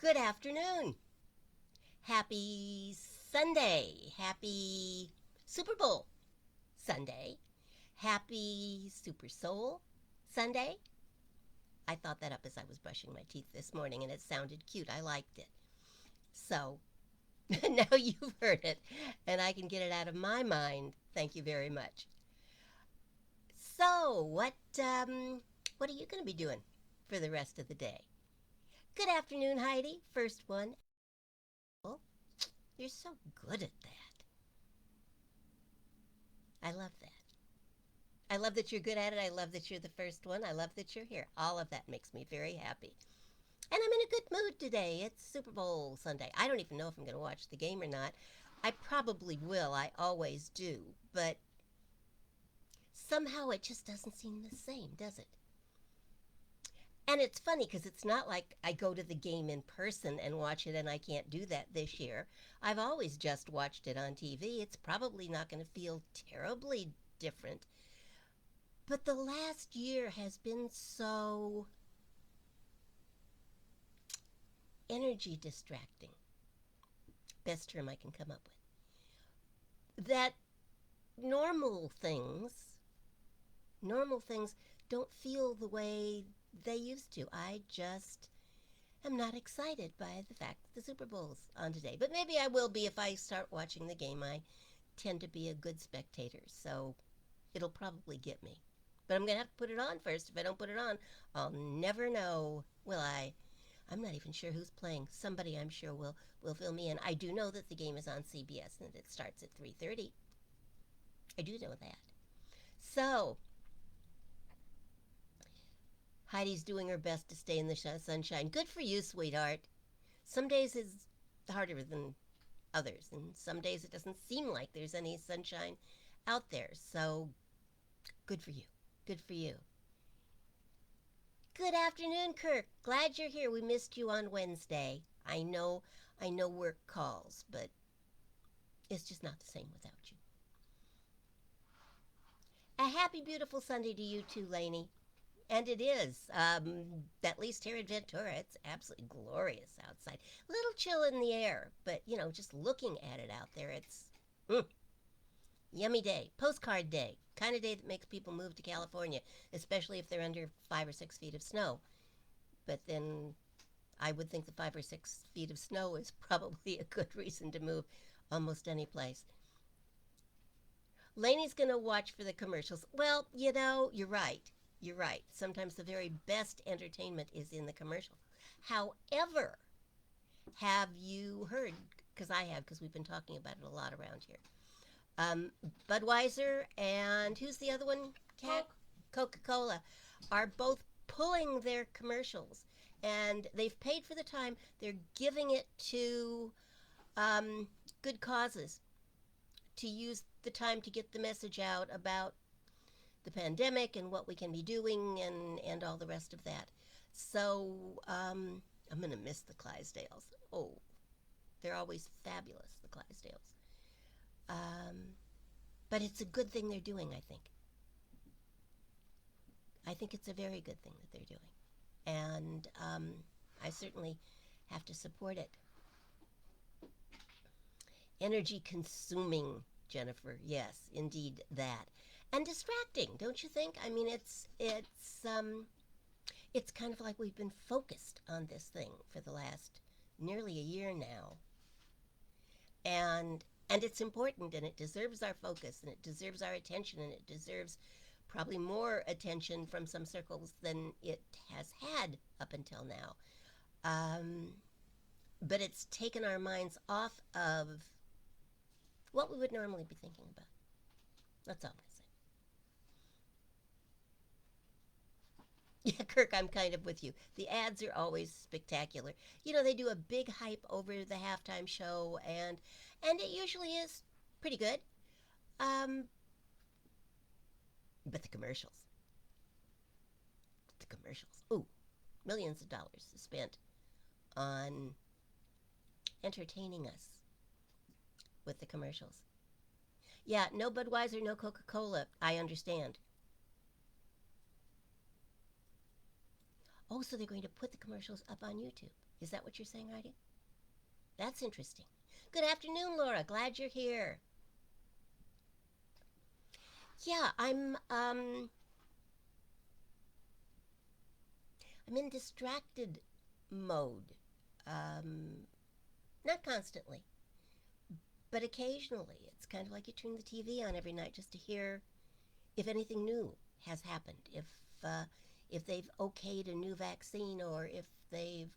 Good afternoon. Happy Sunday. Happy Super Bowl Sunday. Happy Super Soul Sunday. I thought that up as I was brushing my teeth this morning and it sounded cute. I liked it. So now you've heard it and I can get it out of my mind. Thank you very much. So, what are you going to be doing for the rest of the day? Good afternoon, Heidi. First one. Oh, you're so good at that. I love that. I love that you're good at it. I love that you're the first one. I love that you're here. All of that makes me very happy. And I'm in a good mood today. It's Super Bowl Sunday. I don't even know if I'm going to watch the game or not. I probably will. I always do. But somehow it just doesn't seem the same, does it? And it's funny because it's not like I go to the game in person and watch it, and I can't do that this year. I've always just watched it on TV. It's probably not going to feel terribly different. But the last year has been so energy distracting. Best term I can come up with. That normal things, normal things don't feel the way they used to. I just am not excited by the fact that the Super Bowl's on today. But maybe I will be if I start watching the game. I tend to be a good spectator, so it'll probably get me. But I'm going to have to put it on first. If I don't put it on, I'll never know, will I? I'm not even sure who's playing. Somebody I'm sure will fill me in. I do know that the game is on CBS and it starts at 3:30. I do know that. So, Heidi's doing her best to stay in the sunshine. Good for you, sweetheart. Some days is harder than others, and some days it doesn't seem like there's any sunshine out there. So, good for you. Good for you. Good afternoon, Kirk. Glad you're here. We missed you on Wednesday. I know work calls, but it's just not the same without you. A happy, beautiful Sunday to you too, Lainey. And it is. At least here in Ventura, it's absolutely glorious outside. A little chill in the air, but just looking at it out there, it's yummy day, postcard day, kind of day that makes people move to California, especially if they're under 5 or 6 feet of snow. But then I would think the 5 or 6 feet of snow is probably a good reason to move almost any place. Lainey's going to watch for the commercials. Well, you're right. You're right. Sometimes the very best entertainment is in the commercial. However, have you heard? Because I have, because we've been talking about it a lot around here. Um, Budweiser and who's the other one? Cat? Coca-Cola are both pulling their commercials, and they've paid for the time. They're giving it to good causes to use the time to get the message out about the pandemic and what we can be doing and all the rest of that. So I'm going to miss the Clydesdales. Oh, they're always fabulous, the Clydesdales. Um, but it's a good thing they're doing, I think. I think it's a very good thing that they're doing. And I certainly have to support it. Energy consuming, Jennifer. Yes, indeed that. And distracting, don't you think? I mean, it's kind of like we've been focused on this thing for the last nearly a year now. And it's important and it deserves our focus and it deserves our attention and it deserves probably more attention from some circles than it has had up until now. Um, but it's taken our minds off of what we would normally be thinking about. That's all I say. Yeah, Kirk, I'm kind of with you. The ads are always spectacular. They do a big hype over the halftime show, and it usually is pretty good. Um, but the commercials. Ooh, millions of dollars spent on entertaining us with the commercials. Yeah, no Budweiser, no Coca-Cola. I understand. Oh, so they're going to put the commercials up on YouTube. Is that what you're saying, Heidi? That's interesting. Good afternoon, Laura. Glad you're here. Yeah, I'm in distracted mode. Um, Not constantly, but occasionally. It's kind of like you turn the TV on every night just to hear if anything new has happened, if they've okayed a new vaccine, or if they've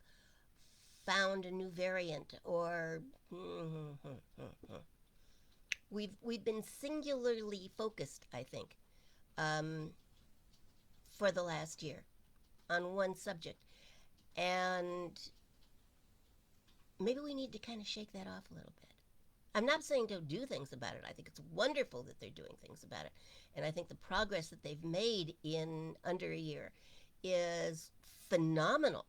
found a new variant, or we've been singularly focused, I think, um, for the last year on one subject, and maybe we need to kind of shake that off a little bit. I'm not saying don't do things about it. I think it's wonderful that they're doing things about it. And I think the progress that they've made in under a year is phenomenal.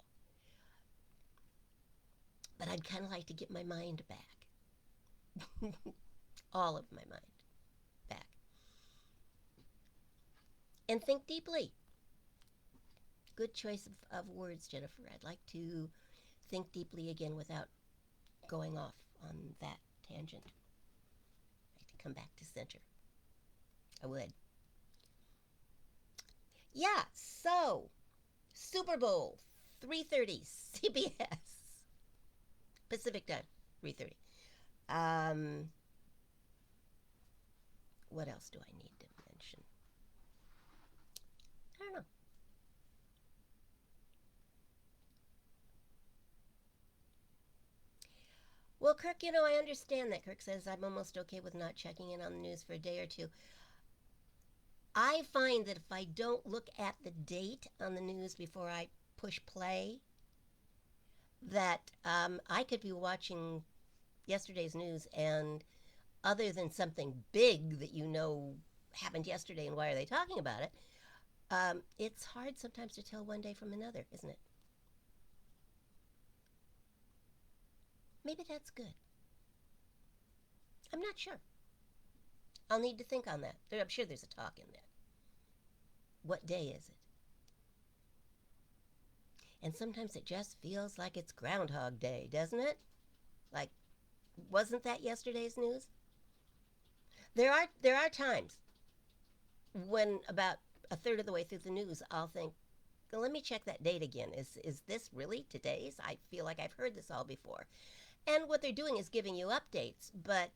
But I'd kind of like to get my mind back. All of my mind back. And think deeply. Good choice of words, Jennifer. I'd like to think deeply again without going off on that tangent. I'd like to come back to center. I would. Yeah, so Super Bowl 3:30 CBS Pacific time 3:30. Um what else do I need to mention? I don't know. Well, Kirk, I understand that. Kirk says I'm almost okay with not checking in on the news for a day or two. I find that if I don't look at the date on the news before I push play, that I could be watching yesterday's news, and other than something big that happened yesterday and why are they talking about it, it's hard sometimes to tell one day from another, isn't it? Maybe that's good. I'm not sure. I'll need to think on that. I'm sure there's a talk in there. What day is it? And sometimes it just feels like it's Groundhog Day, doesn't it? Like, wasn't that yesterday's news? There are times when about a third of the way through the news, I'll think, well, let me check that date again. Is this really today's? I feel like I've heard this all before. And what they're doing is giving you updates, but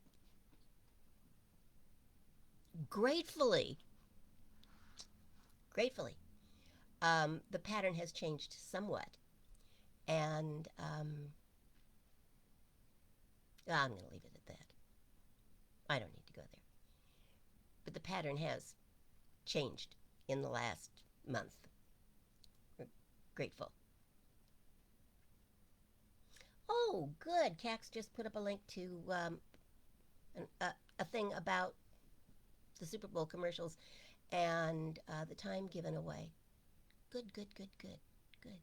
gratefully, gratefully, the pattern has changed somewhat. And I'm going to leave it at that. I don't need to go there. But the pattern has changed in the last month. We're grateful. Oh, good. Cax just put up a link to a thing about the Super Bowl commercials and the time given away. Good, good, good, good, good.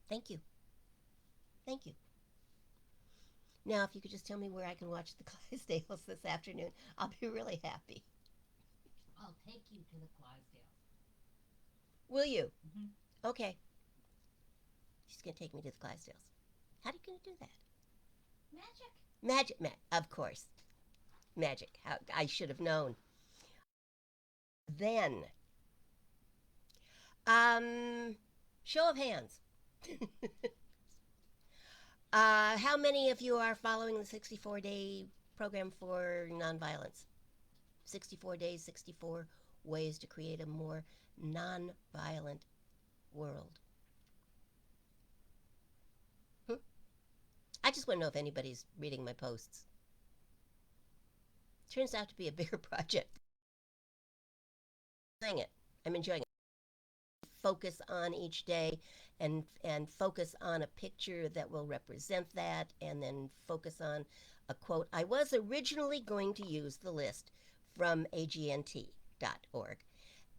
Thank you. Thank you. Now, if you could just tell me where I can watch the Clydesdales this afternoon, I'll be really happy. I'll take you to the Clydesdales. Will you? Mm-hmm. Okay. She's going to take me to the Clydesdales. How are you going to do that? Magic. Of course. Magic. How, I should have known. Then, show of hands. How many of you are following the 64-day program for nonviolence? 64 days, 64 ways to create a more nonviolent world. I just want to know if anybody's reading my posts. Turns out to be a bigger project. I'm enjoying it. Focus on each day and focus on a picture that will represent that, and then focus on a quote. I was originally going to use the list from agnt.org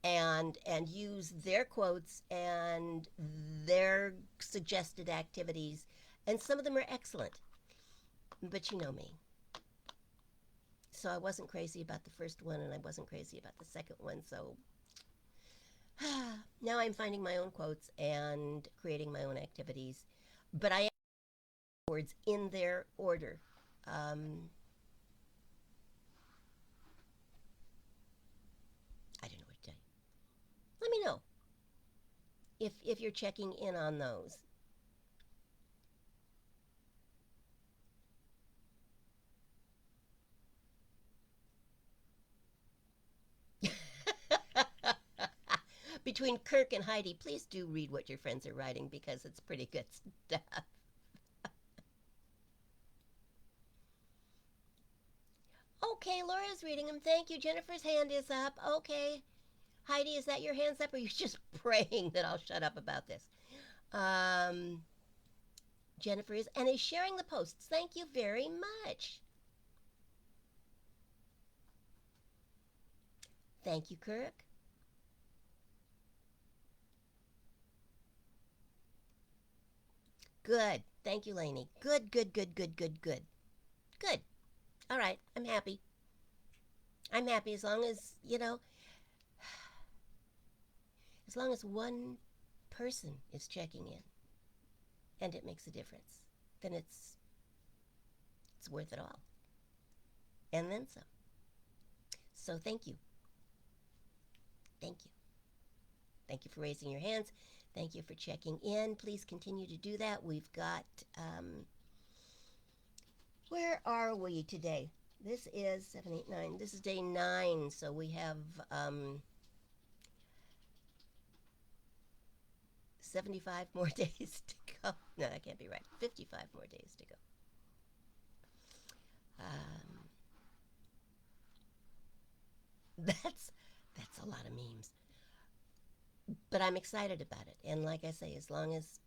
and use their quotes and their suggested activities, and some of them are excellent. But you know me. So I wasn't crazy about the first one, and I wasn't crazy about the second one, so Now I'm finding my own quotes and creating my own activities, but I am words in their order. Um, I don't know what to tell you. Let me know if you're checking in on those. Between Kirk and Heidi, please do read what your friends are writing because it's pretty good stuff. Okay, Laura's reading them. Thank you. Jennifer's hand is up. Okay. Heidi, is that your hands up or are you just praying that I'll shut up about this? Um, Jennifer is sharing the posts. Thank you very much. Thank you, Kirk. Good. Thank you, Lainey. Good, good, good, good, good, good. Good. All right. I'm happy. I'm happy as long as, as long as one person is checking in and it makes a difference, then it's worth it all. And then some. So thank you. Thank you. Thank you for raising your hands. Thank you for checking in. Please continue to do that. We've got, where are we today? This is 7, 8, 9. This is day 9. So we have 75 more days to go. No, that can't be right. 55 more days to go. Um, that's a lot of memes, but I'm excited about it. And like I say, as long as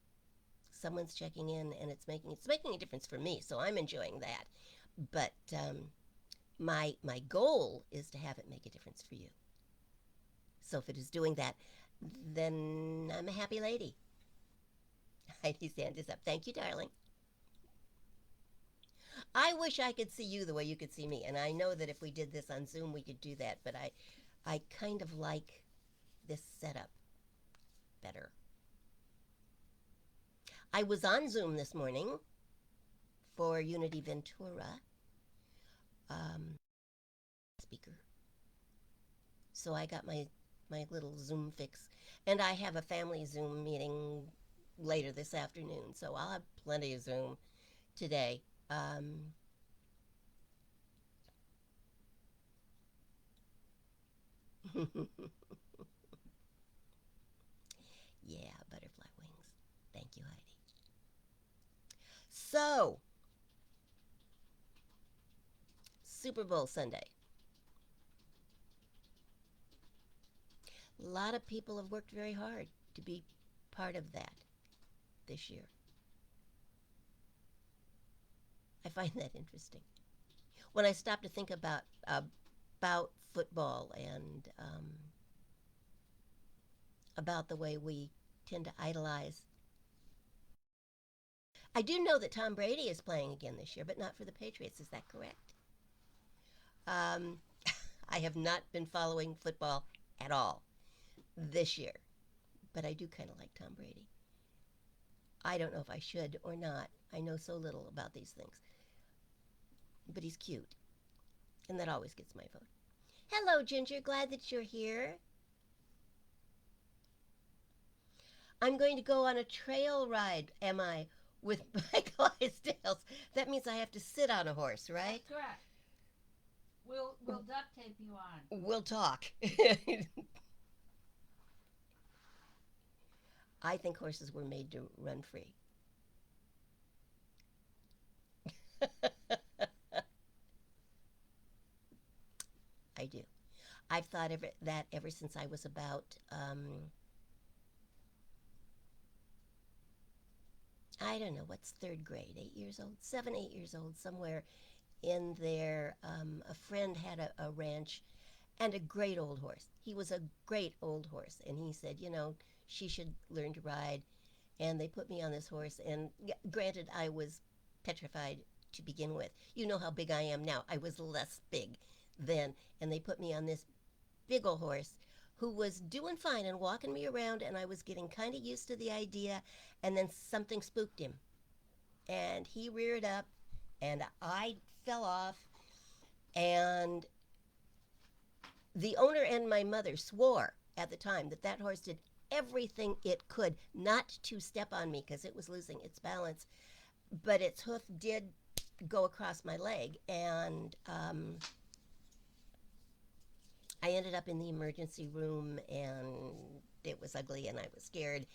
someone's checking in and it's making a difference for me, so I'm enjoying that. But my goal is to have it make a difference for you. So if it is doing that, then I'm a happy lady. Heidi's hand is up. Thank you, darling. I wish I could see you the way you could see me, and I know that if we did this on Zoom, we could do that. But I kind of like this setup better. I was on Zoom this morning for Unity Ventura speaker. So I got my little Zoom fix, and I have a family Zoom meeting later this afternoon, so I'll have plenty of Zoom today. Yeah, butterfly wings. Thank you, Heidi. So, Super Bowl Sunday. A lot of people have worked very hard to be part of that this year. I find that interesting. When I stop to think about football and about the way we tend to idolize. I do know that Tom Brady is playing again this year, but not for the Patriots. Is that correct? Um, I have not been following football at all this year, but I do kind of like Tom Brady. I don't know if I should or not. I know so little about these things, but he's cute, and that always gets my vote. Hello, Ginger. Glad that you're here. I'm going to go on a trail ride, am I, with my Clydesdales? That means I have to sit on a horse, right? That's correct. We'll duct tape you on. We'll talk. I think horses were made to run free. I do. I've thought that ever since I was about, I don't know, what's third grade? 8 years old? 7, 8 years old, somewhere in there. A friend had a ranch and a great old horse. He was a great old horse. And he said, she should learn to ride. And they put me on this horse. And granted, I was petrified to begin with. You know how big I am now. I was less big then. And they put me on this big old horse who was doing fine and walking me around, and I was getting kind of used to the idea, and then something spooked him. And he reared up, and I fell off, and the owner and my mother swore at the time that that horse did everything it could not to step on me because it was losing its balance, but its hoof did go across my leg, and I ended up in the emergency room, and it was ugly, and I was scared,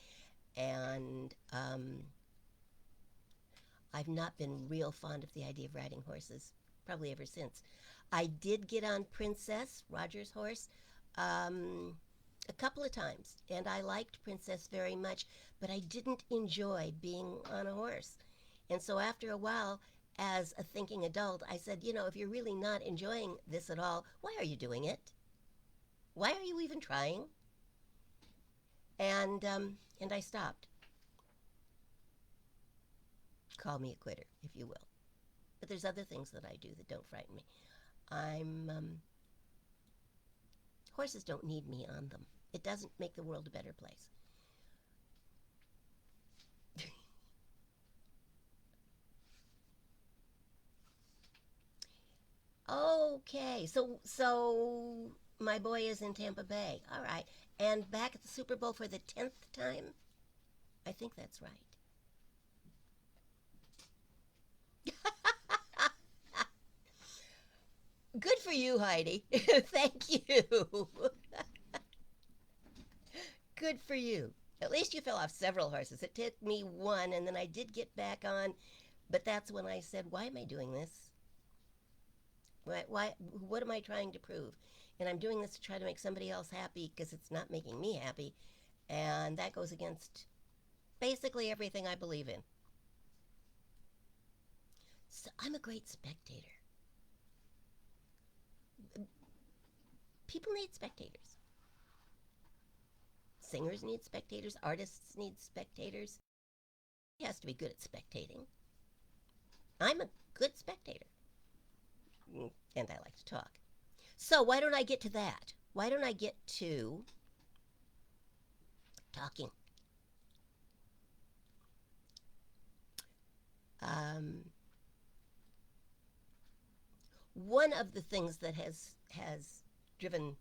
and I've not been real fond of the idea of riding horses, probably ever since. I did get on Princess, Roger's horse, a couple of times, and I liked Princess very much, but I didn't enjoy being on a horse. And so after a while, as a thinking adult, I said, if you're really not enjoying this at all, why are you doing it? Why are you even trying? And I stopped. Call me a quitter, if you will. But there's other things that I do that don't frighten me. Horses don't need me on them. It doesn't make the world a better place. Okay, so my boy is in Tampa Bay. All right, and back at the Super Bowl for the 10th time. I think that's right. Good for you, Heidi. Thank you. Good for you. At least you fell off several horses. It took me one, and then I did get back on, but that's when I said, "Why am I doing this? Why? What am I trying to prove?" And I'm doing this to try to make somebody else happy because it's not making me happy, and that goes against basically everything I believe in. So I'm a great spectator. People need spectators. Singers need spectators. Artists need spectators. He has to be good at spectating. I'm a good spectator. And I like to talk. So why don't I get to that? Why don't I get to talking? Um, One of the things that has driven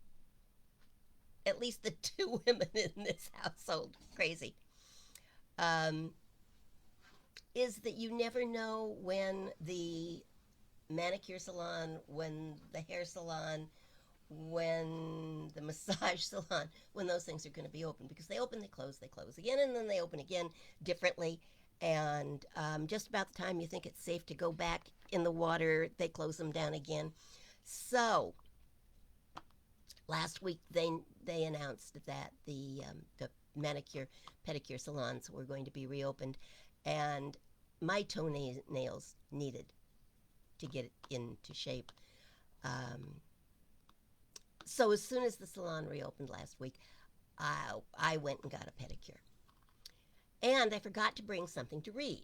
at least the two women in this household crazy um, is that you never know when the manicure salon, when the hair salon, when the massage salon, when those things are going to be open, because they close again, and then they open again differently. And just about the time you think it's safe to go back in the water, they close them down again. So last week they announced that the manicure pedicure salons were going to be reopened, and my toenails needed to get into shape. Um, so as soon as the salon reopened last week, I went and got a pedicure, and I forgot to bring something to read.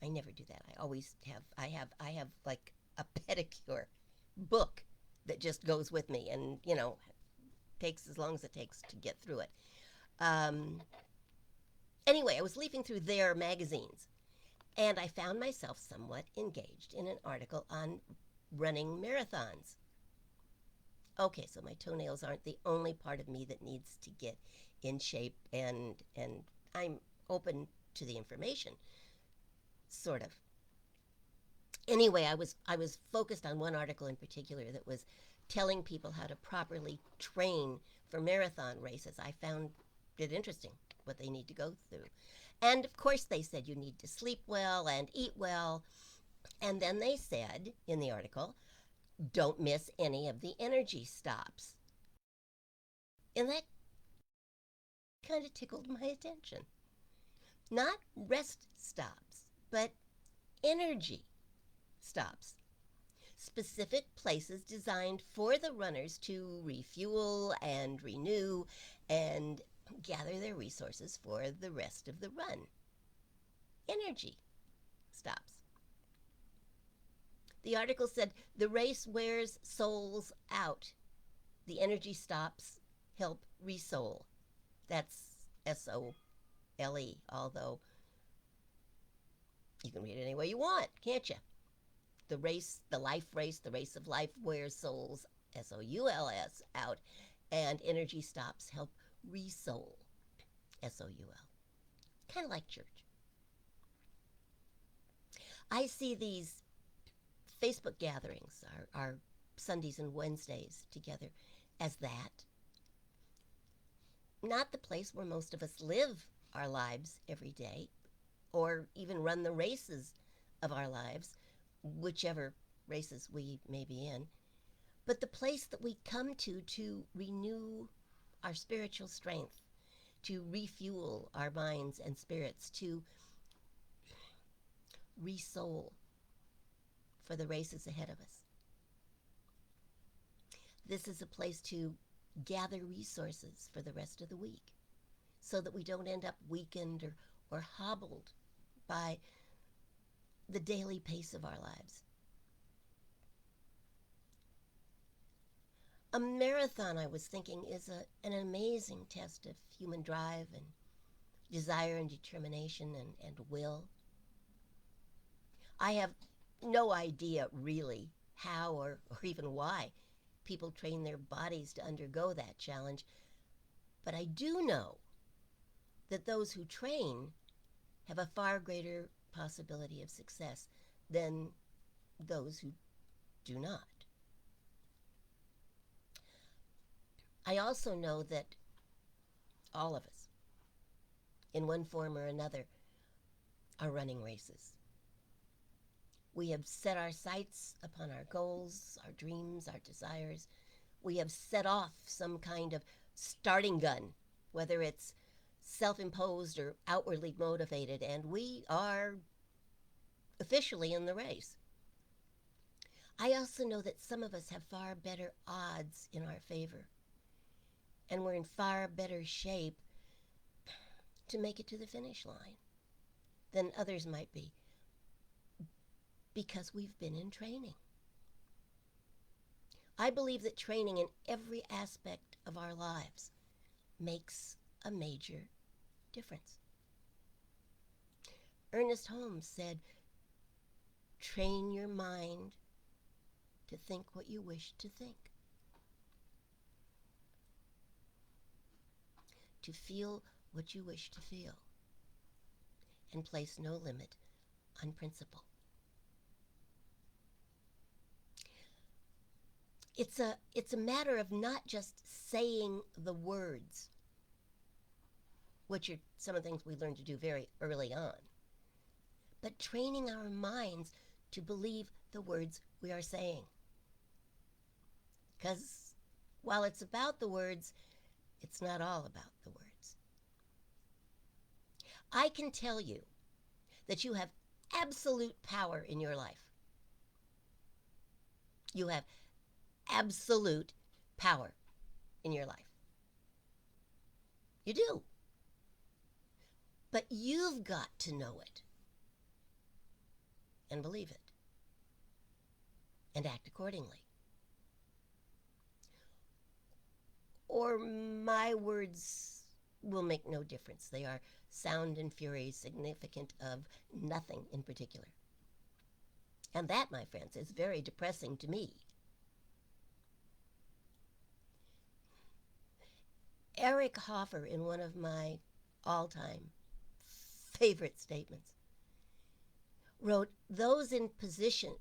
I never do that. I always have. I have like a pedicure book that just goes with me, and takes as long as it takes to get through it. Um, anyway, I was leafing through their magazines, and I found myself somewhat engaged in an article on running marathons. Okay, so my toenails aren't the only part of me that needs to get in shape, and I'm open to the information, sort of. Anyway, I was focused on one article in particular that was telling people how to properly train for marathon races. I found it interesting what they need to go through. And of course, they said you need to sleep well and eat well. And then they said in the article, don't miss any of the energy stops. And that kind of tickled my attention. Not rest stops, but energy stops. Specific places designed for the runners to refuel and renew and gather their resources for the rest of the run. Energy stops. The article said the race wears souls out. The energy stops help resoul. That's SOLE, although you can read it any way you want, can't you? The race, the life race, the race of life wears souls, SOULS, out, and energy stops help resoul, SOUL. Kind of like church. I see these Facebook gatherings, our Sundays and Wednesdays together, as that. Not the place where most of us live our lives every day, or even run the races of our lives, whichever races we may be in, but the place that we come to renew our spiritual strength, to refuel our minds and spirits, to resoul for the races ahead of us. This is a place to gather resources for the rest of the week so that we don't end up weakened or hobbled by the daily pace of our lives. A marathon, I was thinking, is an amazing test of human drive and desire and determination and will. I have no idea really how or even why people train their bodies to undergo that challenge, but I do know that those who train have a far greater possibility of success than those who do not. I also know that all of us, in one form or another, are running races. We have set our sights upon our goals, our dreams, our desires. We have set off some kind of starting gun, whether it's self-imposed or outwardly motivated, and we are officially in the race. I also know that some of us have far better odds in our favor, and we're in far better shape to make it to the finish line than others might be, because we've been in training. I believe that training in every aspect of our lives makes a major difference. Ernest Holmes said, "Train your mind to think what you wish to think, to feel what you wish to feel, and place no limit on principle." It's a matter of not just saying the words, which are some of the things we learn to do very early on, but training our minds to believe the words we are saying. Because while it's about the words, it's not all about the words. I can tell you that you have absolute power in your life. You have absolute power in your life. You do. But you've got to know it and believe it and act accordingly. Or my words will make no difference. They are sound and fury, significant of nothing in particular. And that, my friends, is very depressing to me. Eric Hoffer, in one of my all-time favorite statements, wrote, those in possession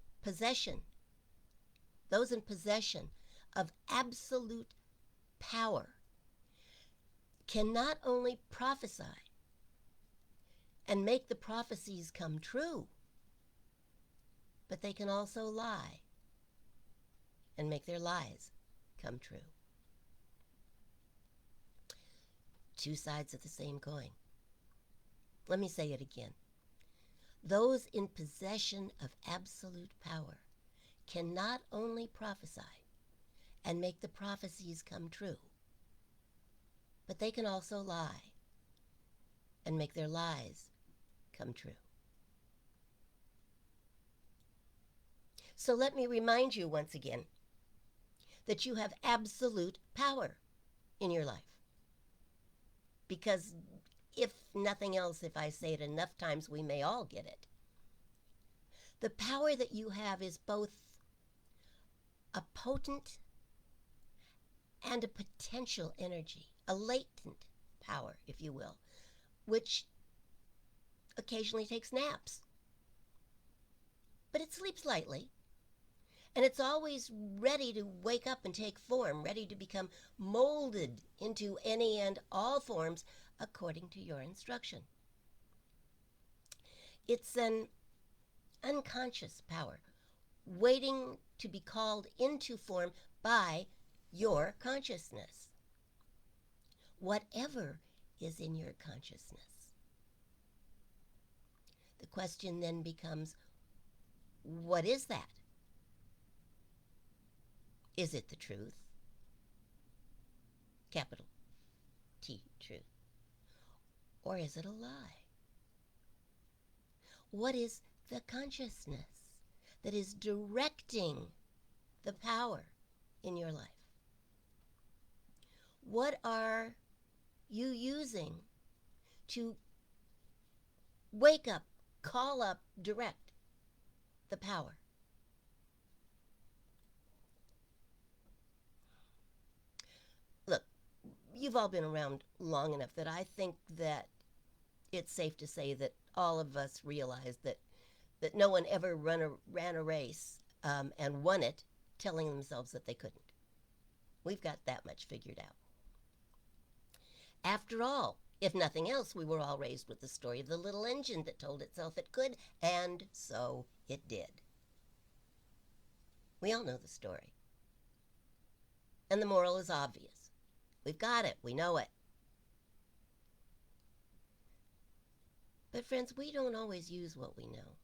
of absolute power can not only prophesy and make the prophecies come true, but they can also lie and make their lies come true. Two sides of the same coin. Let me say it again. Those in possession of absolute power can not only prophesy and make the prophecies come true, but they can also lie and make their lies come true. So let me remind you once again that you have absolute power. in your life. Because if nothing else, if I say it enough times, we may all get it. The power that you have is both a potent and a potential energy, a latent power, if you will, which occasionally takes naps. But it sleeps lightly, and it's always ready to wake up and take form, ready to become molded into any and all forms according to your instruction. It's an unconscious power waiting to be called into form by your consciousness. Whatever is in your consciousness. The question then becomes, what is that? Is it the truth? Capital T, truth. Or is it a lie? What is the consciousness that is directing the power in your life? What are you using to wake up, call up, direct the power? Look, you've all been around long enough that I think that it's safe to say that all of us realize that no one ever ran a race and won it telling themselves that they couldn't. We've got that much figured out. After all, if nothing else, we were all raised with the story of the little engine that told itself it could, and so it did. We all know the story. And the moral is obvious. We've got it. We know it. But friends, we don't always use what we know.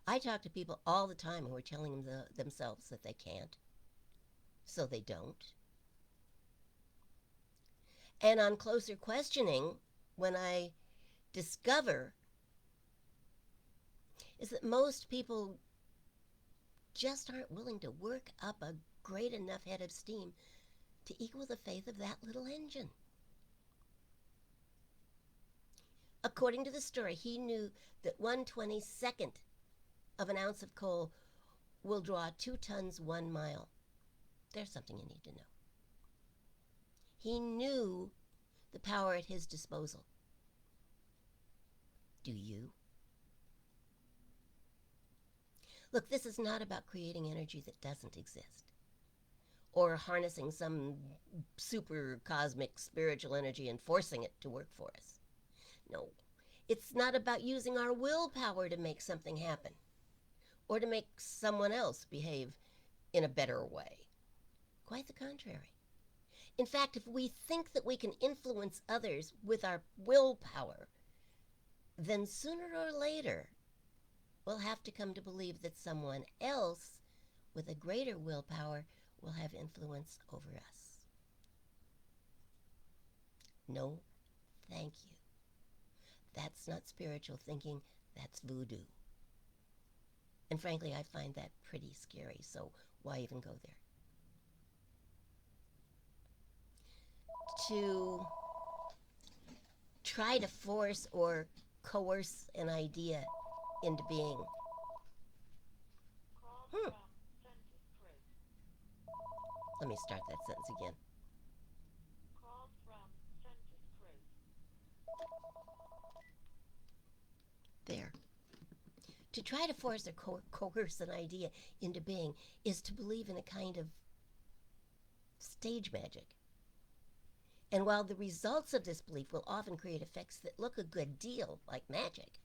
I talk to people all the time who are telling themselves that they can't, so they don't. And on closer questioning, when I discover is that most people just aren't willing to work up a great enough head of steam to equal the faith of that little engine. According to the story, he knew that 1/22nd of an ounce of coal will draw 2 tons 1 mile. There's something you need to know. He knew the power at his disposal. Do you? Look, this is not about creating energy that doesn't exist or harnessing some super cosmic spiritual energy and forcing it to work for us. No, it's not about using our willpower to make something happen or to make someone else behave in a better way. Quite the contrary. In fact, if we think that we can influence others with our willpower, then sooner or later we'll have to come to believe that someone else with a greater willpower will have influence over us. No, thank you. That's not spiritual thinking, that's voodoo. And frankly, I find that pretty scary, so why even go there? To try to force or coerce an idea into being. Hmm. Let me start that sentence again. There. To try to force or coerce an idea into being is to believe in a kind of stage magic. And while the results of this belief will often create effects that look a good deal like magic,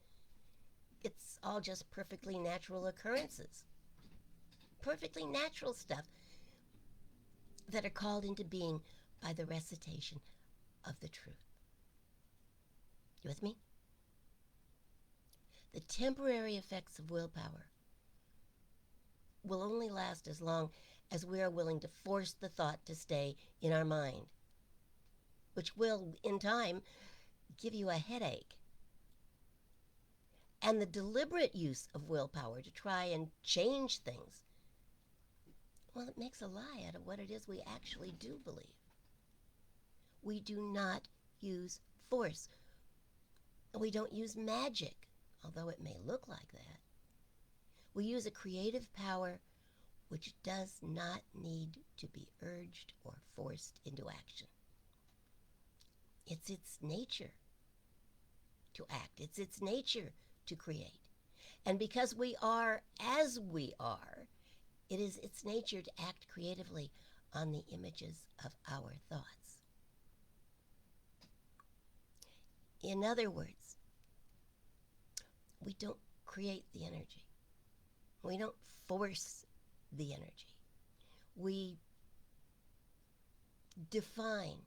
it's all just perfectly natural occurrences. Perfectly natural stuff that are called into being by the recitation of the truth. You with me? The temporary effects of willpower will only last as long as we are willing to force the thought to stay in our mind, which will, in time, give you a headache. And the deliberate use of willpower to try and change things Well, it makes a lie out of what it is we actually do believe. We do not use force. We don't use magic, although it may look like that. We use a creative power which does not need to be urged or forced into action. It's its nature to act, it's its nature to create. And because we are as we are, it is its nature to act creatively on the images of our thoughts. In other words, we don't create the energy. We don't force the energy. We define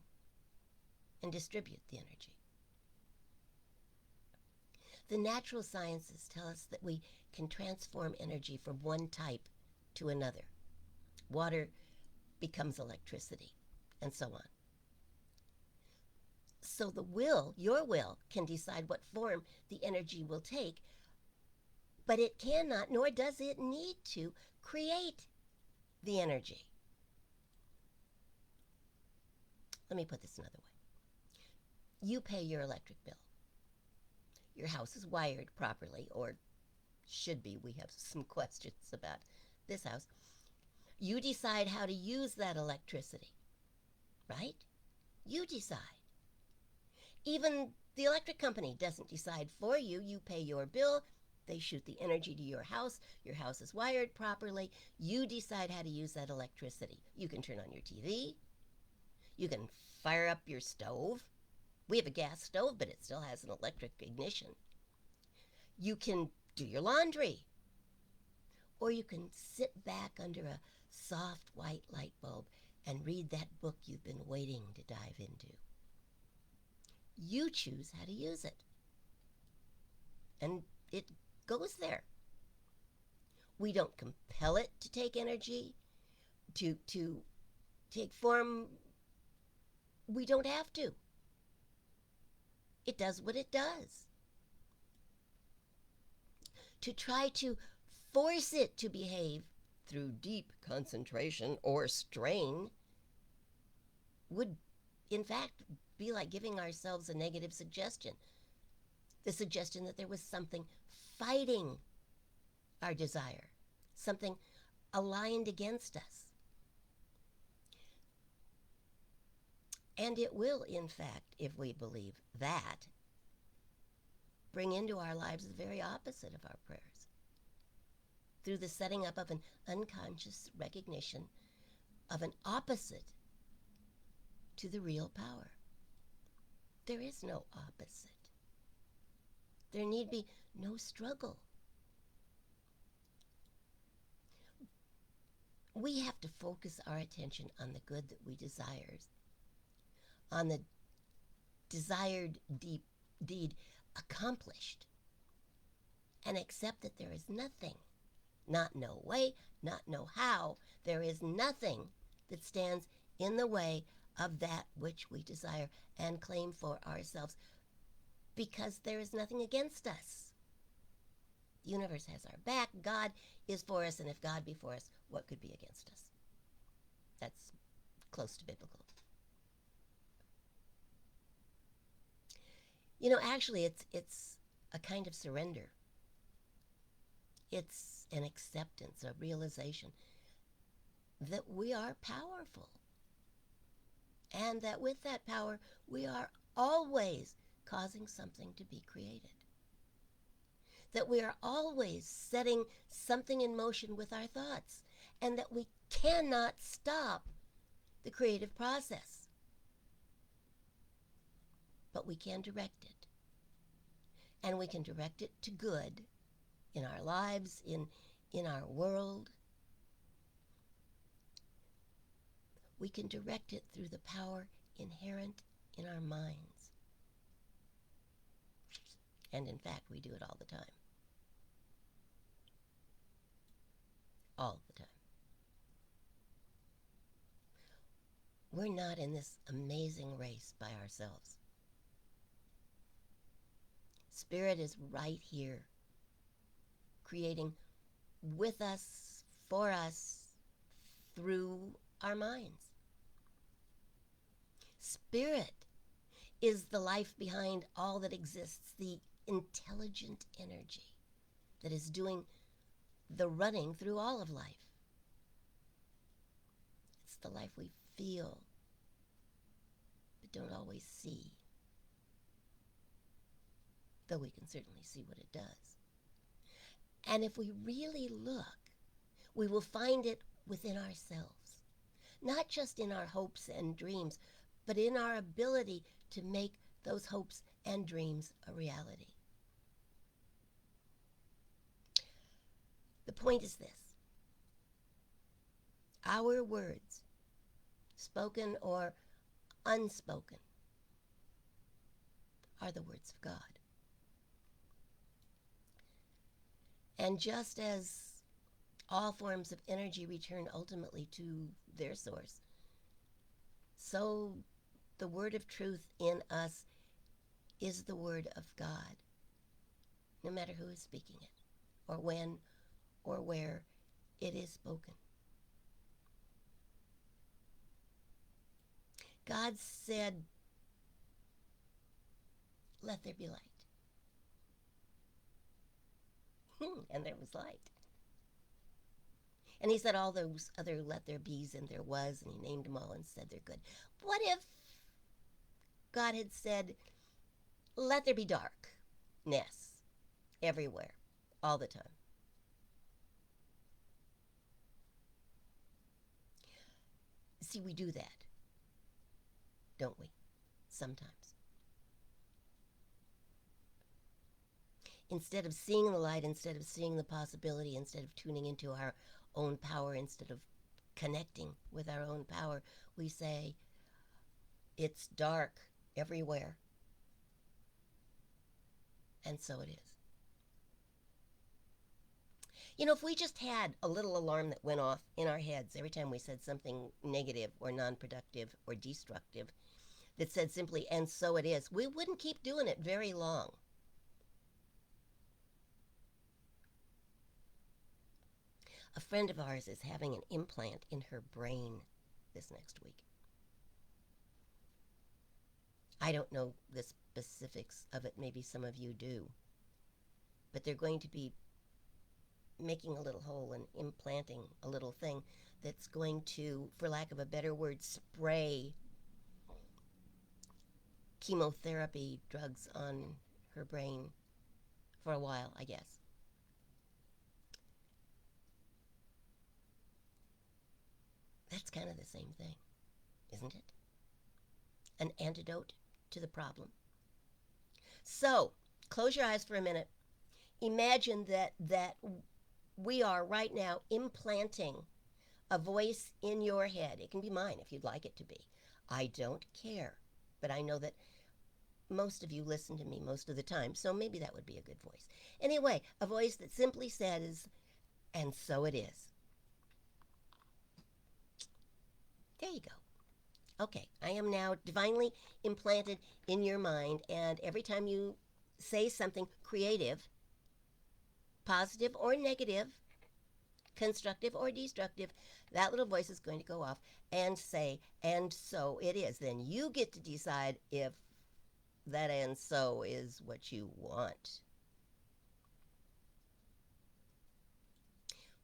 and distribute the energy. The natural sciences tell us that we can transform energy from one type to another. Water becomes electricity, and so on. So the will, your will, can decide what form the energy will take, but it cannot, nor does it need to, create the energy. Let me put this another way. You pay your electric bill. Your house is wired properly, or should be. We have some questions about this house. You decide how to use that electricity, right? You decide. Even the electric company doesn't decide for you. You pay your bill. They shoot the energy to your house. Your house is wired properly. You decide how to use that electricity. You can turn on your TV. You can fire up your stove. We have a gas stove, but it still has an electric ignition. You can do your laundry. Or you can sit back under a soft white light bulb and read that book you've been waiting to dive into. You choose how to use it. And it goes there. We don't compel it to take energy, to take form. We don't have to. It does what it does. To try to force it to behave through deep concentration or strain would, in fact, be like giving ourselves a negative suggestion. The suggestion that there was something fighting our desire, something aligned against us. And it will, in fact, if we believe that, bring into our lives the very opposite of our prayers, through the setting up of an unconscious recognition of an opposite to the real power. There is no opposite. There need be no struggle. We have to focus our attention on the good that we desire, on the desired deed accomplished, and accept that there is nothing, not no way, not no how, there is nothing that stands in the way of that which we desire and claim for ourselves, because there is nothing against us. The universe has our back. God is for us, and if God be for us, what could be against us? That's close to biblical. You know, actually, it's a kind of surrender. It's an acceptance, a realization that we are powerful, and that with that power, we are always causing something to be created. That we are always setting something in motion with our thoughts, and that we cannot stop the creative process. But we can direct it. And we can direct it to good in our lives, in our world. We can direct it through the power inherent in our minds. And in fact, we do it all the time. All the time. We're not in this amazing race by ourselves. Spirit is right here, creating with us, for us, through our minds. Spirit is the life behind all that exists, the intelligent energy that is doing the running through all of life. It's the life we feel, but don't always see, though we can certainly see what it does. And if we really look, we will find it within ourselves, not just in our hopes and dreams, but in our ability to make those hopes and dreams a reality. The point is this: our words, spoken or unspoken, are the words of God. And just as all forms of energy return ultimately to their source, so the word of truth in us is the word of God, no matter who is speaking it, or when, or where it is spoken. God said, "Let there be light." And there was light. And he said all those other "let there be's" and there was, and he named them all and said they're good. What if God had said, "Let there be darkness everywhere, all the time"? See, we do that, don't we? Sometimes. Instead of seeing the light, instead of seeing the possibility, instead of tuning into our own power, instead of connecting with our own power, we say, "It's dark everywhere." And so it is. You know, if we just had a little alarm that went off in our heads every time we said something negative or non-productive or destructive, that said simply, "and so it is," we wouldn't keep doing it very long. A friend of ours is having an implant in her brain this next week. I don't know the specifics of it. Maybe some of you do. But they're going to be making a little hole and implanting a little thing that's going to, for lack of a better word, spray chemotherapy drugs on her brain for a while, I guess. That's kind of the same thing, isn't it? An antidote to the problem. So, close your eyes for a minute. Imagine that we are right now implanting a voice in your head. It can be mine if you'd like it to be. I don't care. But I know that most of you listen to me most of the time, so maybe that would be a good voice. Anyway, a voice that simply says, "and so it is." There you go. Okay, I am now divinely implanted in your mind, and every time you say something creative, positive or negative, constructive or destructive, that little voice is going to go off and say, "and so it is." Then you get to decide if that "and so" is what you want.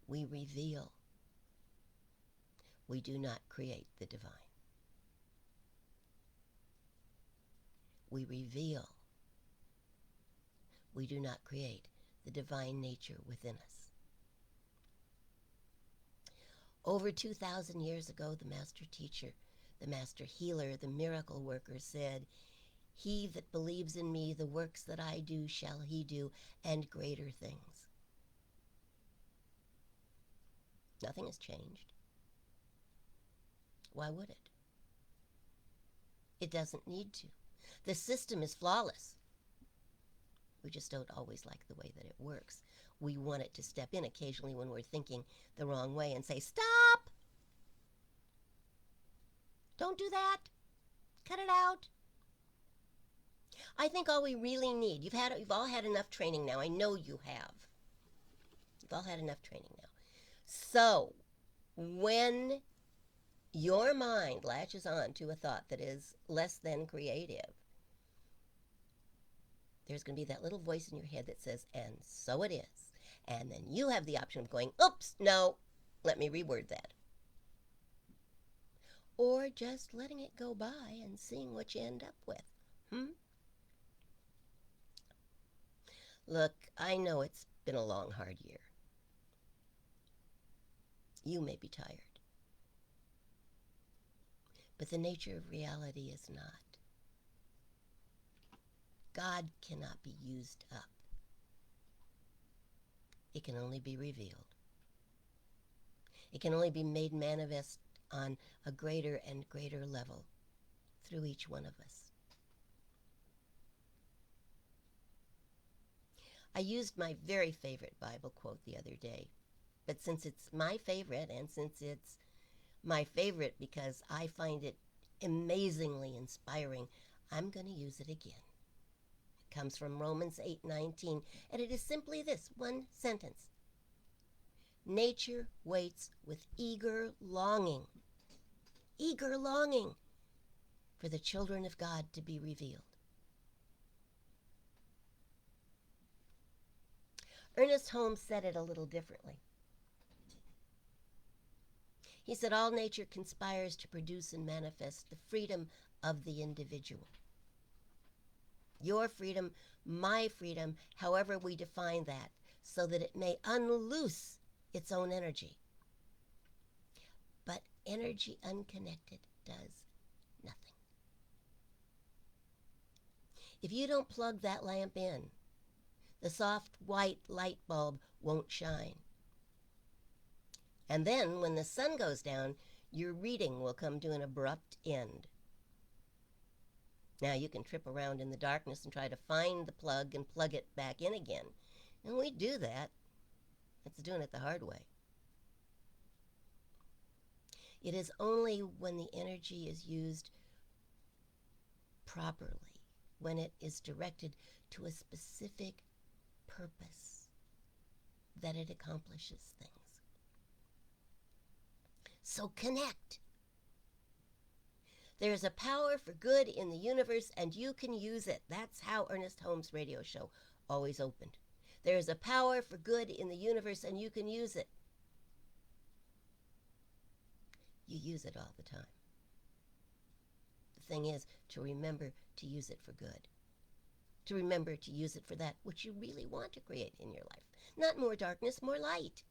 We reveal. We do not create the divine. We reveal. We do not create the divine nature within us. Over 2,000 years ago, the master teacher, the master healer, the miracle worker said, "He that believes in me, the works that I do shall he do, and greater things." Nothing has changed. Why would it? It doesn't need to. The system is flawless. We just don't always like the way that it works. We want it to step in occasionally when we're thinking the wrong way and say, "Stop! Don't do that. Cut it out." I think all we really need, you've all had enough training now. I know you have. You've all had enough training now. So When your mind latches on to a thought that is less than creative, there's going to be that little voice in your head that says, and so it is. And then you have the option of going, oops, no, let me reword that. Or just letting it go by and seeing what you end up with. Look, I know it's been a long, hard year. You may be tired. But the nature of reality is not. God cannot be used up. It can only be revealed. It can only be made manifest on a greater and greater level through each one of us. I used my very favorite Bible quote the other day, but since it's my favorite, and since it's my favorite because I find it amazingly inspiring, I'm going to use it again. It comes from Romans 8:19, and it is simply this one sentence. Nature waits with eager longing for the children of God to be revealed. Ernest Holmes said it a little differently. He said, all nature conspires to produce and manifest the freedom of the individual. Your freedom, my freedom, however we define that, so that it may unloose its own energy. But energy unconnected does nothing. If you don't plug that lamp in, the soft white light bulb won't shine. And then when the sun goes down, your reading will come to an abrupt end. Now you can trip around in the darkness and try to find the plug and plug it back in again. And we do that. It's doing it the hard way. It is only when the energy is used properly, when it is directed to a specific purpose, that it accomplishes things. So connect. There is a power for good in the universe, and you can use it. That's how Ernest Holmes' radio show always opened. There is a power for good in the universe, and you can use it. You use it all the time. The thing is to remember to use it for good. To remember to use it for that which you really want to create in your life. Not more darkness, more light.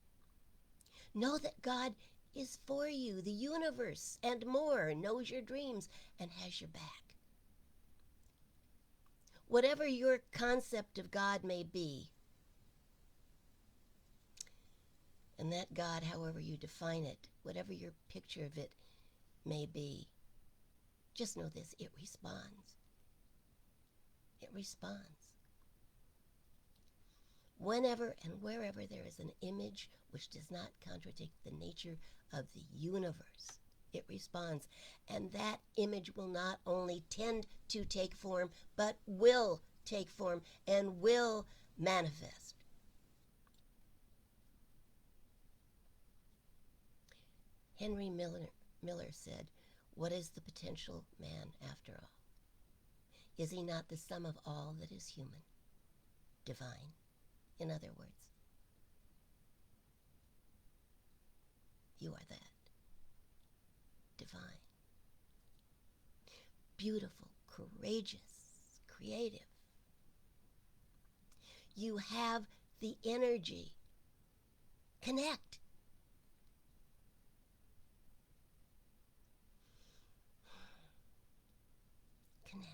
Know that God is for you. The universe and more knows your dreams and has your back. Whatever your concept of God may be, and that God, however you define it, whatever your picture of it may be, just know this, it responds. It responds. Whenever and wherever there is an image which does not contradict the nature of the universe, it responds. And that image will not only tend to take form, but will take form and will manifest. Henry Miller said, what is the potential man after all? Is he not the sum of all that is human, divine, in other words? You are that. Divine. Beautiful, courageous, creative. You have the energy. Connect. Connect.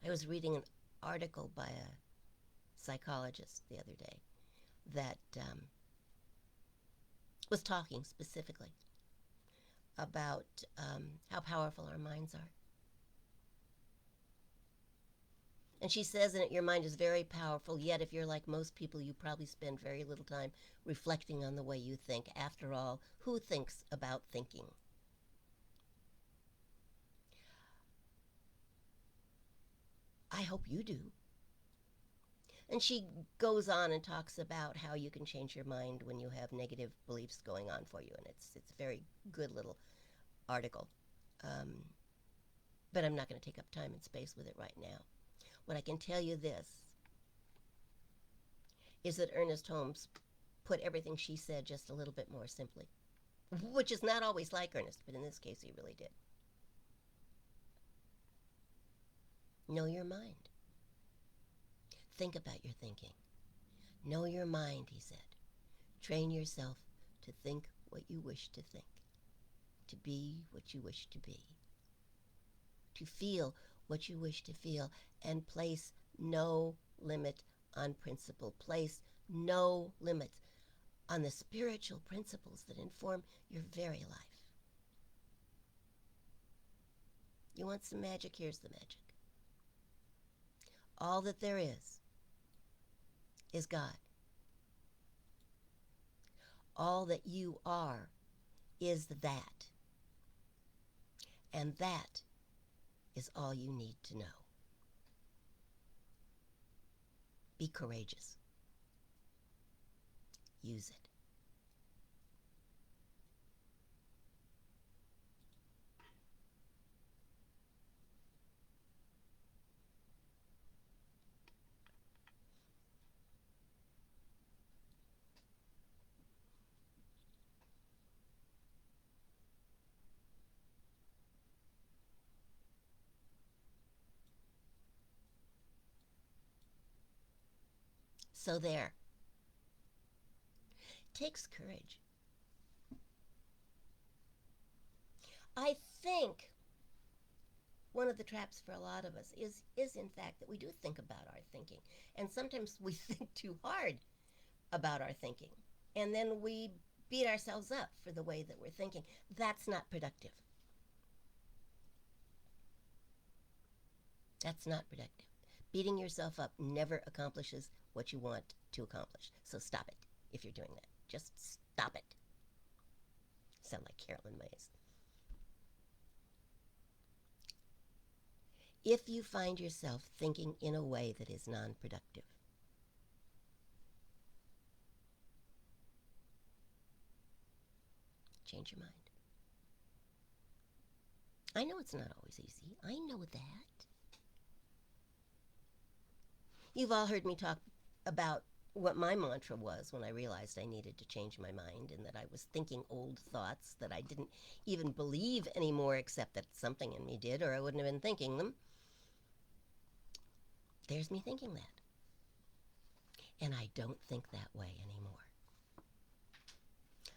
I was reading an article by a psychologist the other day that was talking specifically about how powerful our minds are. And she says in it, your mind is very powerful, yet if you're like most people, you probably spend very little time reflecting on the way you think. After all, who thinks about thinking? I hope you do. And she goes on and talks about how you can change your mind when you have negative beliefs going on for you, and it's a very good little article. Um, but I'm not going to take up time and space with it right now. What I can tell you this is that Ernest Holmes put everything she said just a little bit more simply, which is not always like Ernest, but in this case he really did. Know your mind. Think about your thinking. Know your mind, he said. Train yourself to think what you wish to think, to be what you wish to be, to feel what you wish to feel, and place no limit on principle. Place no limits on the spiritual principles that inform your very life. You want some magic? Here's the magic. All that there is God. All that you are is that. And that is all you need to know. Be courageous. Use it. So there. Takes courage. I think one of the traps for a lot of us is in fact that we do think about our thinking, and sometimes we think too hard about our thinking, and then we beat ourselves up for the way that we're thinking. That's not productive. That's not productive. Beating yourself up never accomplishes what you want to accomplish. So stop it if you're doing that. Just stop it. Sound like Carolyn Mays. If you find yourself thinking in a way that is non-productive, change your mind. I know it's not always easy. I know that. You've all heard me talk about what my mantra was when I realized I needed to change my mind and that I was thinking old thoughts that I didn't even believe anymore, except that something in me did, or I wouldn't have been thinking them. There's me thinking that. And I don't think that way anymore.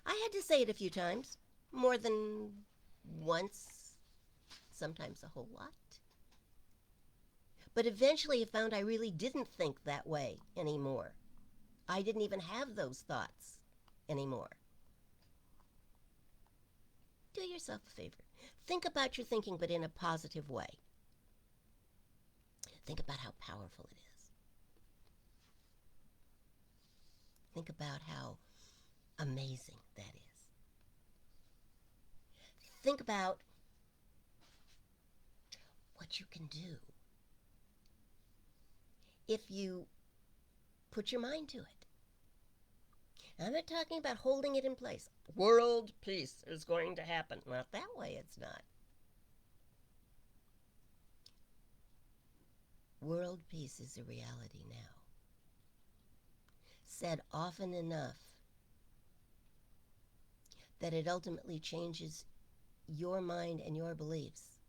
I had to say it a few times, more than once, sometimes a whole lot. But eventually I found I really didn't think that way anymore. I didn't even have those thoughts anymore. Do yourself a favor. Think about your thinking, but in a positive way. Think about how powerful it is. Think about how amazing that is. Think about what you can do if you put your mind to it. I'm not talking about holding it in place. World peace is going to happen. Not that way, it's not. World peace is a reality now. Said often enough that it ultimately changes your mind and your beliefs,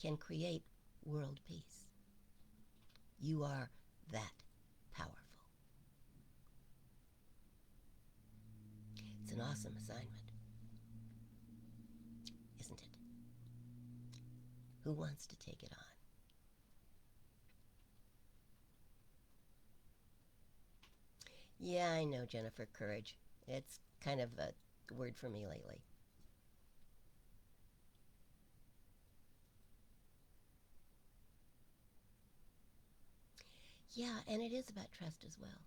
can create world peace. You are that powerful. It's an awesome assignment, isn't it? Who wants to take it on? Yeah, I know, Jennifer, courage. It's kind of a word for me lately. Yeah, and it is about trust as well,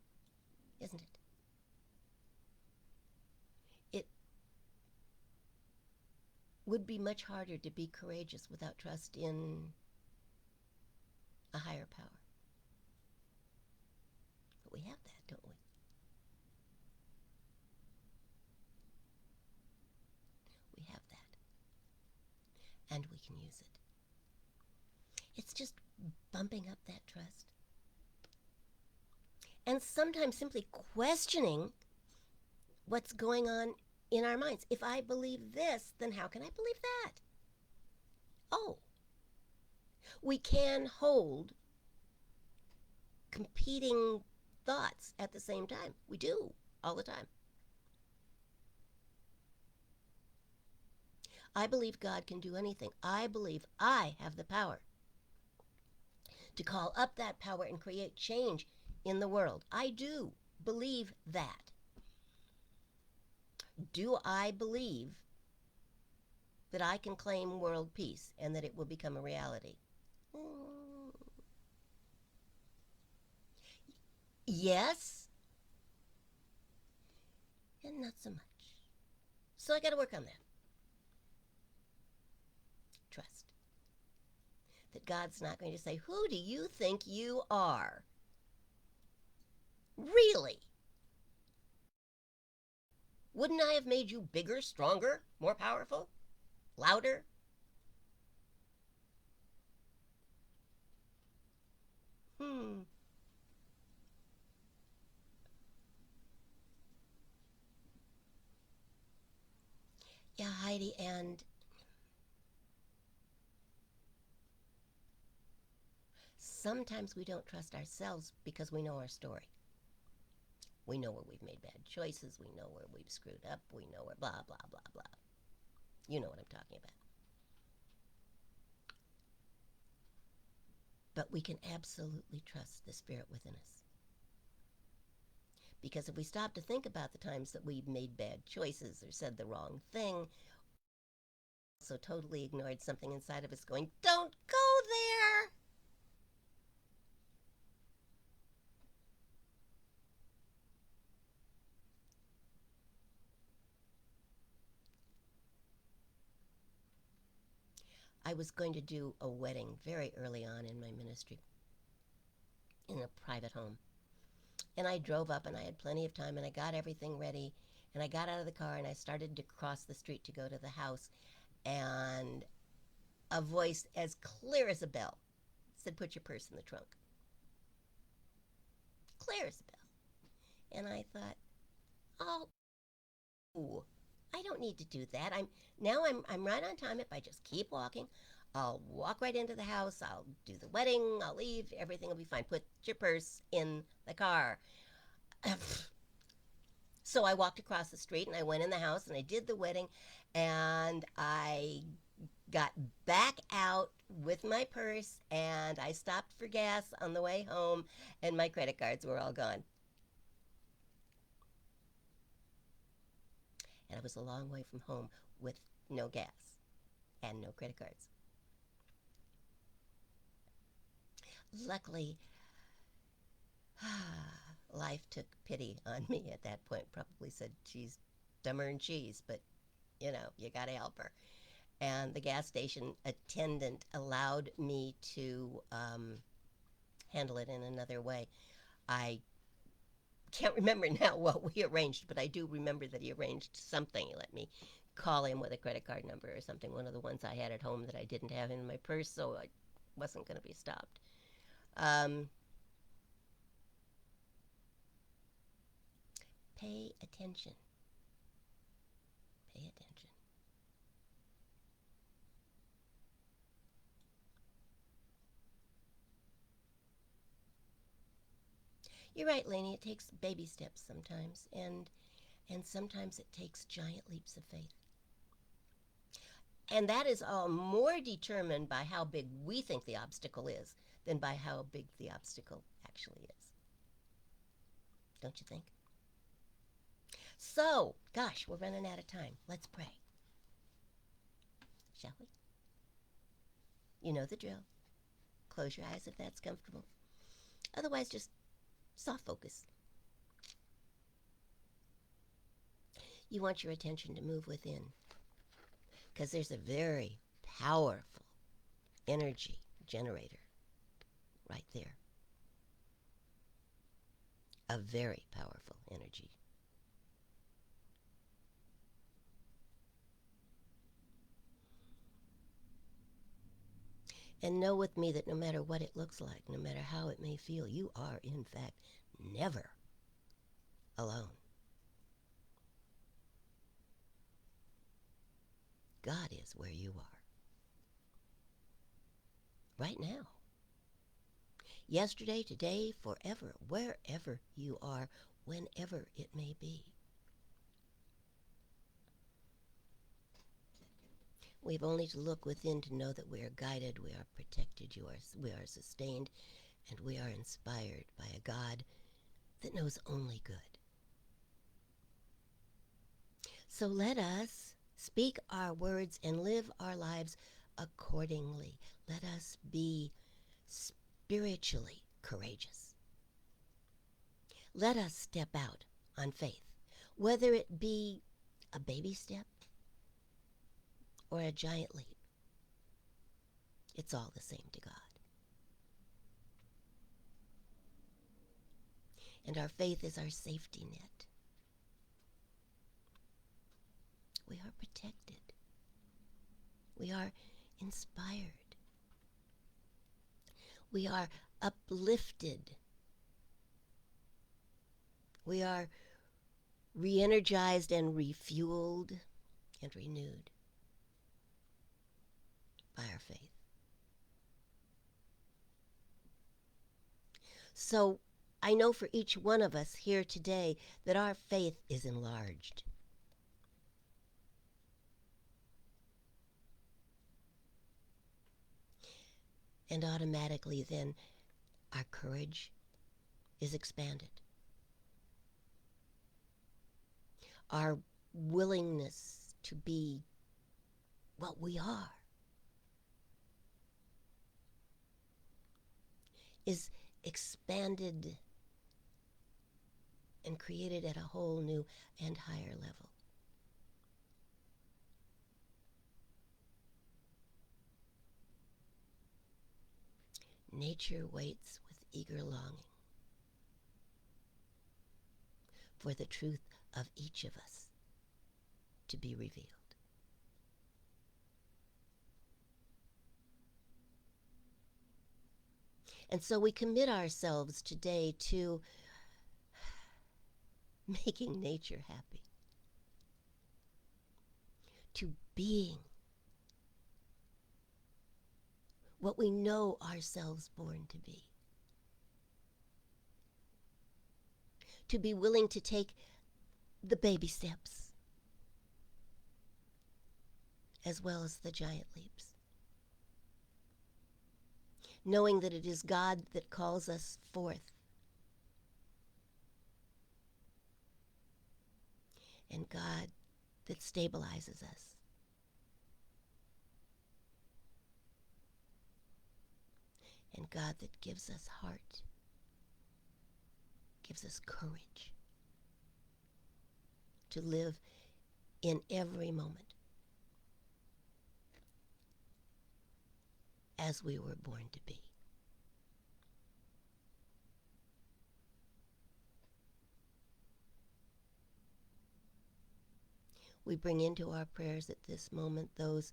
isn't it? It would be much harder to be courageous without trust in a higher power. But we have that, don't we? We have that. And we can use it. It's just bumping up that trust. And sometimes simply questioning what's going on in our minds. If I believe this, then how can I believe that? Oh, we can hold competing thoughts at the same time. We do, all the time. I believe God can do anything. I believe I have the power to call up that power and create change in the world. I do believe that. Do I believe that I can claim world peace and that it will become a reality? Yes, and not so much. So I got to work on that. Trust that God's not going to say, "Who do you think you are?" Really? Wouldn't I have made you bigger, stronger, more powerful, louder? Hmm. Yeah, Heidi, and sometimes we don't trust ourselves because we know our story. We know where we've made bad choices. We know where we've screwed up. We know where blah, blah, blah, blah. You know what I'm talking about. But we can absolutely trust the spirit within us. Because if we stop to think about the times that we've made bad choices or said the wrong thing, so totally ignored something inside of us going, "Don't go there." I was going to do a wedding very early on in my ministry in a private home. And I drove up and I had plenty of time and I got everything ready. And I got out of the car and I started to cross the street to go to the house. And a voice as clear as a bell said, "Put your purse in the trunk." Clear as a bell. And I thought, oh, I don't need to do that. I'm right on time. If I just keep walking, I'll walk right into the house. I'll do the wedding. I'll leave. Everything will be fine. Put your purse in the car. So I walked across the street and I went in the house and I did the wedding and I got back out with my purse and I stopped for gas on the way home and my credit cards were all gone. And I was a long way from home with no gas and no credit cards. Luckily, life took pity on me at that point. Probably said she's dumber than cheese, but you know, you got to help her. And the gas station attendant allowed me to handle it in another way. I can't remember now what we arranged, but I do remember that he arranged something. He let me call him with a credit card number or something, one of the ones I had at home that I didn't have in my purse, so I wasn't going to be stopped. Um, pay attention. Pay attention. You're right, Lainey. It takes baby steps sometimes, and sometimes it takes giant leaps of faith. And that is all more determined by how big we think the obstacle is than by how big the obstacle actually is. Don't you think? So, gosh, we're running out of time. Let's pray. Shall we? You know the drill. Close your eyes if that's comfortable. Otherwise, just soft focus. You want your attention to move within because there's a very powerful energy generator right there. A very powerful energy. And know with me that no matter what it looks like, no matter how it may feel, you are, in fact, never alone. God is where you are right now. Yesterday, today, forever, wherever you are, whenever it may be. We have only to look within to know that we are guided, we are protected, we are sustained, and we are inspired by a God that knows only good. So let us speak our words and live our lives accordingly. Let us be spiritually courageous. Let us step out on faith, whether it be a baby step or a giant leap. It's all the same to God. And our faith is our safety net. We are protected. We are inspired. We are uplifted. We are re-energized and refueled and renewed by our faith. So I know for each one of us here today that our faith is enlarged. And automatically then our courage is expanded. Our willingness to be what we are is expanded and created at a whole new and higher level. Nature waits with eager longing for the truth of each of us to be revealed. And so we commit ourselves today to making nature happy, to being what we know ourselves born to be willing to take the baby steps as well as the giant leaps, knowing that it is God that calls us forth and God that stabilizes us. And God that gives us heart, gives us courage to live in every moment as we were born to be. We bring into our prayers at this moment those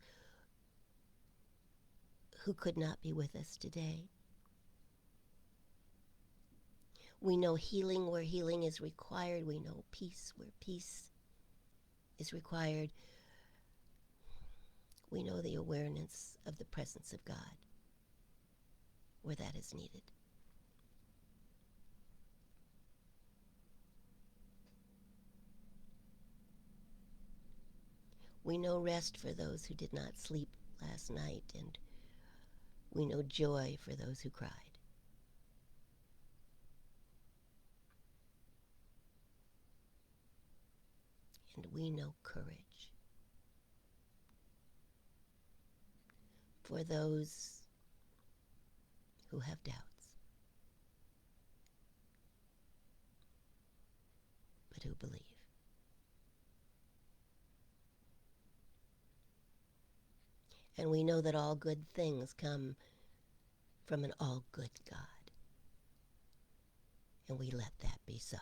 who could not be with us today. We know healing where healing is required. We know peace where peace is required. We know the awareness of the presence of God where that is needed. We know rest for those who did not sleep last night, and we know joy for those who cried. And we know courage for those who have doubts, but who believe. And we know that all good things come from an all good God. And we let that be so.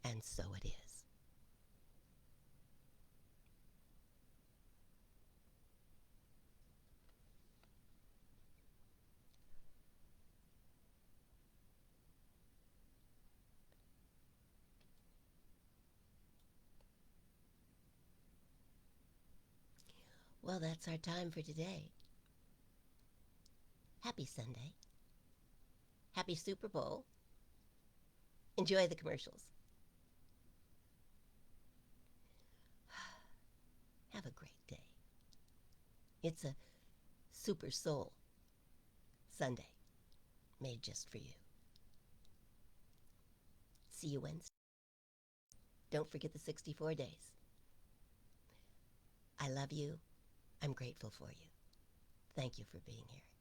And so it is. Well, that's our time for today. Happy Sunday. Happy Super Bowl. Enjoy the commercials. Have a great day. It's a Super Soul Sunday made just for you. See you Wednesday. Don't forget the 64 days. I love you. I'm grateful for you. Thank you for being here.